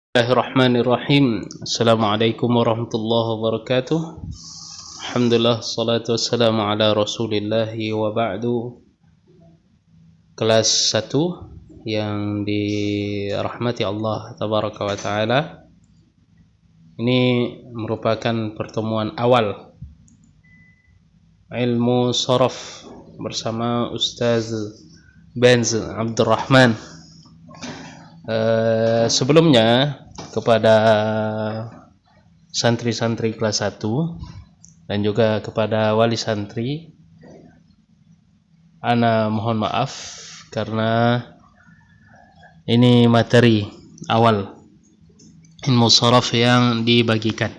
Bismillahirrahmanirrahim. Assalamualaikum warahmatullahi wabarakatuh. Alhamdulillah, salatu wassalamu ala rasulillah wa ba'du. Kelas 1 yang dirahmati Allah tabaraka wa ta'ala. Ini merupakan pertemuan awal ilmu sharaf bersama Ustaz Benz Abdurrahman. Sebelumnya kepada santri-santri kelas 1 dan juga kepada wali santri, ana mohon maaf karena ini materi awal ilmu sharaf yang dibagikan,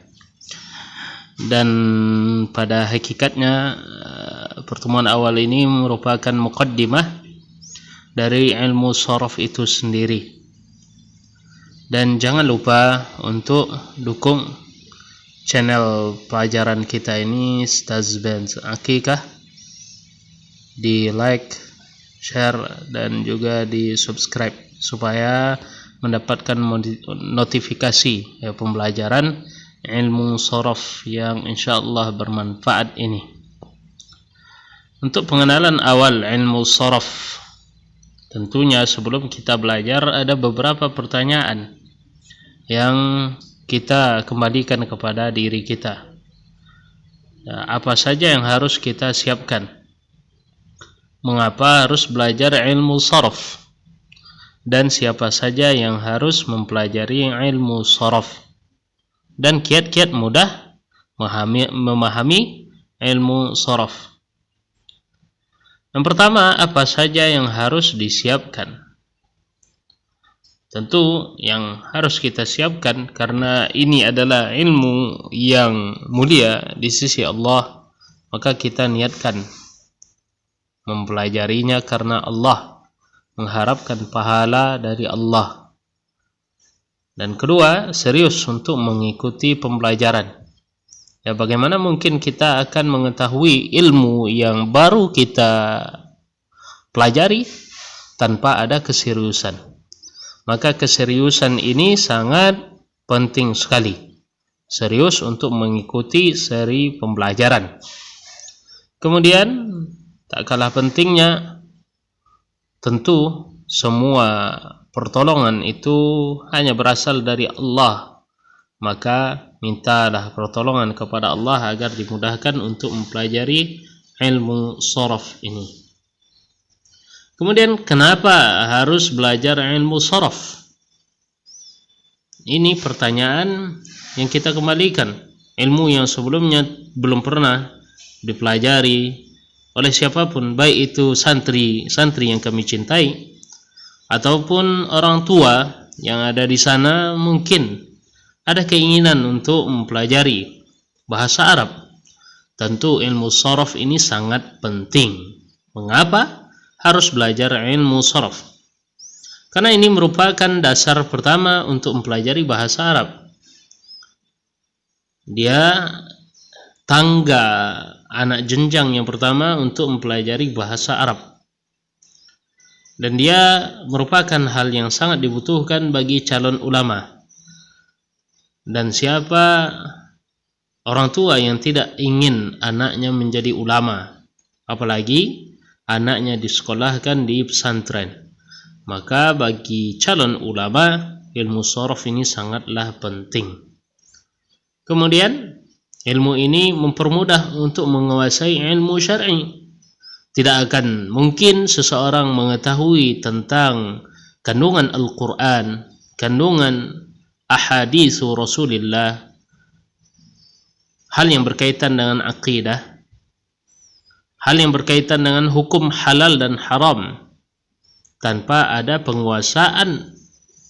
dan pada hakikatnya pertemuan awal ini merupakan muqaddimah dari ilmu sharaf itu sendiri. Dan jangan lupa untuk dukung channel pelajaran kita ini, Ustaz Benz Akikah, di like, share, dan juga di subscribe supaya mendapatkan notifikasi pembelajaran ilmu sharaf yang insyaallah bermanfaat ini. Untuk pengenalan awal ilmu sharaf, tentunya sebelum kita belajar ada beberapa pertanyaan yang kita kembalikan kepada diri kita. Apa saja yang harus kita siapkan? Mengapa harus belajar ilmu sharaf? Dan siapa saja yang harus mempelajari ilmu sharaf? Dan kiat-kiat mudah memahami ilmu sharaf. Yang pertama, apa saja yang harus disiapkan? Tentu yang harus kita siapkan, karena ini adalah ilmu yang mulia di sisi Allah, maka kita niatkan mempelajarinya karena Allah, mengharapkan pahala dari Allah. Dan kedua, serius untuk mengikuti pembelajaran. Bagaimana mungkin kita akan mengetahui ilmu yang baru kita pelajari tanpa ada keseriusan? Maka keseriusan ini sangat penting sekali. Serius untuk mengikuti seri pembelajaran. Kemudian, tak kalah pentingnya, tentu semua pertolongan itu hanya berasal dari Allah. Maka mintalah pertolongan kepada Allah agar dimudahkan untuk mempelajari ilmu sharaf ini. Kemudian, kenapa harus belajar ilmu sharaf? Ini pertanyaan yang kita kembalikan. Ilmu yang sebelumnya belum pernah dipelajari oleh siapapun, baik itu santri yang kami cintai ataupun orang tua yang ada di sana, mungkin ada keinginan untuk mempelajari bahasa Arab. Tentu ilmu sharaf ini sangat penting. Mengapa harus belajar ilmu sharaf? Karena ini merupakan dasar pertama untuk mempelajari bahasa Arab. Dia tangga anak jenjang yang pertama untuk mempelajari bahasa Arab. Dan dia merupakan hal yang sangat dibutuhkan bagi calon ulama. Dan siapa orang tua yang tidak ingin anaknya menjadi ulama, apalagi anaknya disekolahkan di pesantren? Maka bagi calon ulama, ilmu sharaf ini sangatlah penting. Kemudian, ilmu ini mempermudah untuk menguasai ilmu syar'i. Tidak akan mungkin seseorang mengetahui tentang kandungan Al-Quran, kandungan ahadits Rasulullah, hal yang berkaitan dengan akidah, hal yang berkaitan dengan hukum halal dan haram, tanpa ada penguasaan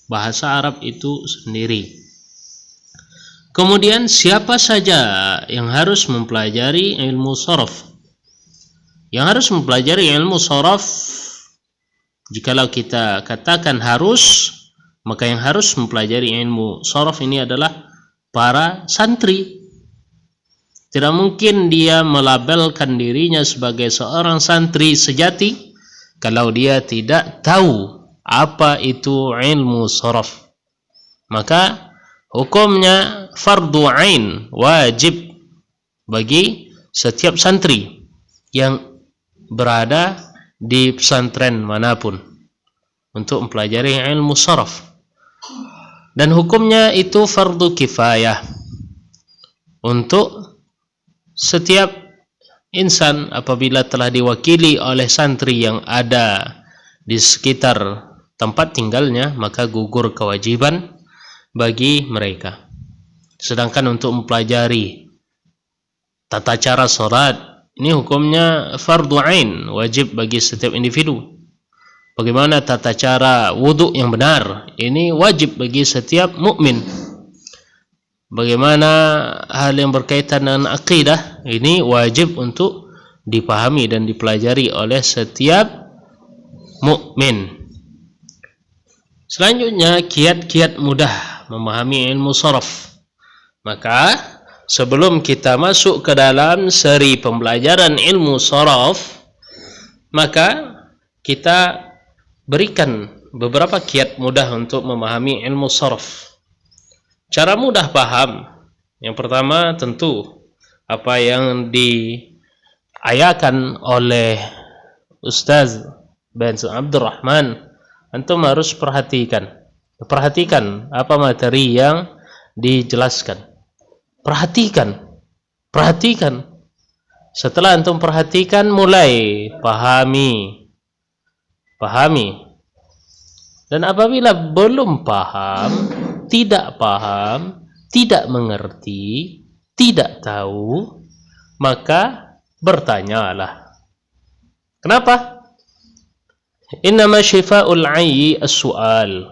bahasa Arab itu sendiri. Kemudian, siapa saja yang harus mempelajari ilmu sharaf? Yang harus mempelajari ilmu sharaf, jikalau kita katakan harus, maka yang harus mempelajari ilmu sharaf ini adalah para santri. Tidak mungkin dia melabelkan dirinya sebagai seorang santri sejati kalau dia tidak tahu apa itu ilmu sharaf. maka hukumnya fardu ain, wajib bagi setiap santri yang berada di pesantren manapun untuk mempelajari ilmu sharaf. Dan hukumnya itu fardu kifayah untuk setiap insan apabila telah diwakili oleh santri yang ada di sekitar tempat tinggalnya, maka gugur kewajiban bagi mereka. Sedangkan untuk mempelajari tata cara salat, ini hukumnya fardu ain, wajib bagi setiap individu. Bagaimana tata cara wudhu yang benar, ini wajib bagi setiap mukmin. Bagaimana hal yang berkaitan dengan akidah, ini wajib untuk dipahami dan dipelajari oleh setiap mukmin. Selanjutnya, kiat-kiat mudah memahami ilmu sharaf. Maka sebelum kita masuk ke dalam seri pembelajaran ilmu sharaf, maka kita berikan beberapa kiat mudah untuk memahami ilmu sharaf. Cara mudah paham, yang pertama tentu apa yang diayakan oleh Ustaz bin Abdurrahman, antum harus perhatikan apa materi yang dijelaskan. Perhatikan. Setelah antum perhatikan, mulai pahami. Dan apabila belum paham, tidak mengerti, tidak tahu, maka bertanyalah. Kenapa? Innama syifa'ul 'ayyi as-su'al.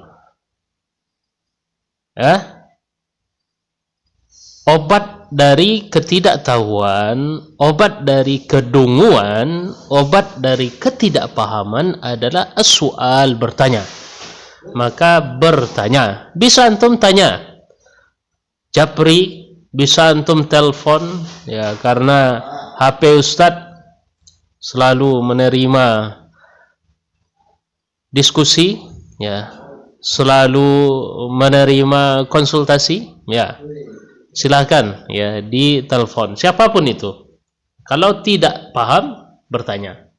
Obat dari ketidaktahuan, obat dari kedunguan, obat dari ketidakpahaman adalah as-su'al, bertanya. Maka bertanya. Bisa antum tanya japri, bisa antum telepon, ya, karena HP Ustadz selalu menerima diskusi, ya, selalu menerima konsultasi, ya. Silakan, ya, di telepon siapapun itu. Kalau tidak paham, bertanya.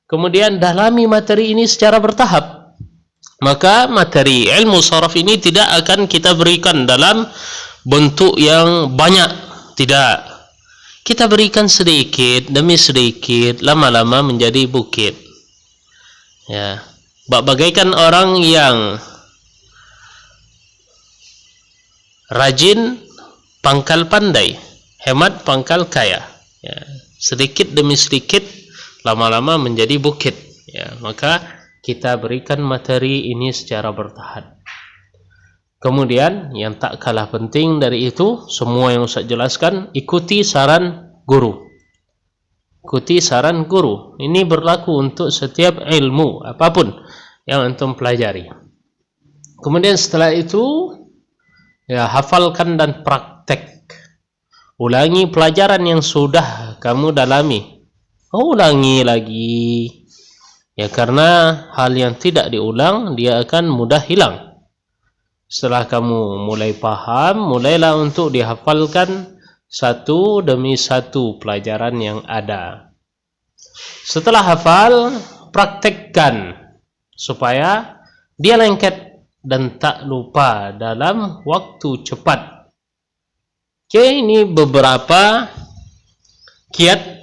Kemudian dalami materi ini secara bertahap. Maka materi ilmu sharaf ini tidak akan kita berikan dalam bentuk yang banyak, tidak. Kita berikan sedikit demi sedikit, lama-lama menjadi bukit. Ya, bagaikan orang yang rajin pangkal pandai, hemat pangkal kaya. Ya, sedikit demi sedikit, lama-lama menjadi bukit. Ya, maka kita berikan materi ini secara bertahap. Kemudian yang tak kalah penting dari itu, semua yang Ustaz jelaskan, ikuti saran guru. Ikuti saran guru. Ini berlaku untuk setiap ilmu apapun yang antum pelajari. Kemudian setelah itu, ya, hafalkan dan praktek. Ulangi pelajaran yang sudah kamu dalami. Ulangi lagi. Ya, karena hal yang tidak diulang, dia akan mudah hilang. Setelah kamu mulai paham, mulailah untuk dihafalkan satu demi satu pelajaran yang ada. Setelah hafal, praktekkan supaya dia lengket dan tak lupa dalam waktu cepat. Oke, ini beberapa kiat.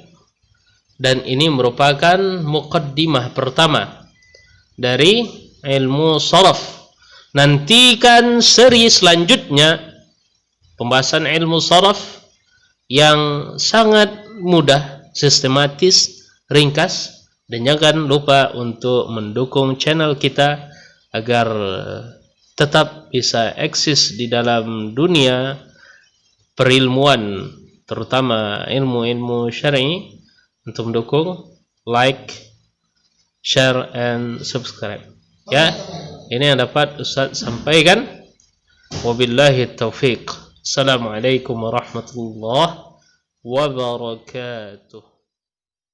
Dan ini merupakan muqaddimah pertama dari ilmu sharaf. Nantikan seri selanjutnya, pembahasan ilmu sharaf yang sangat mudah, sistematis, ringkas. Dan jangan lupa untuk mendukung channel kita agar tetap bisa eksis di dalam dunia perilmuan, terutama ilmu-ilmu syar'i. Untuk mendukung, like, share, and subscribe. Ya, ini yang dapat Ustaz sampaikan. Wabillahi taufiq. Assalamualaikum warahmatullahi wabarakatuh.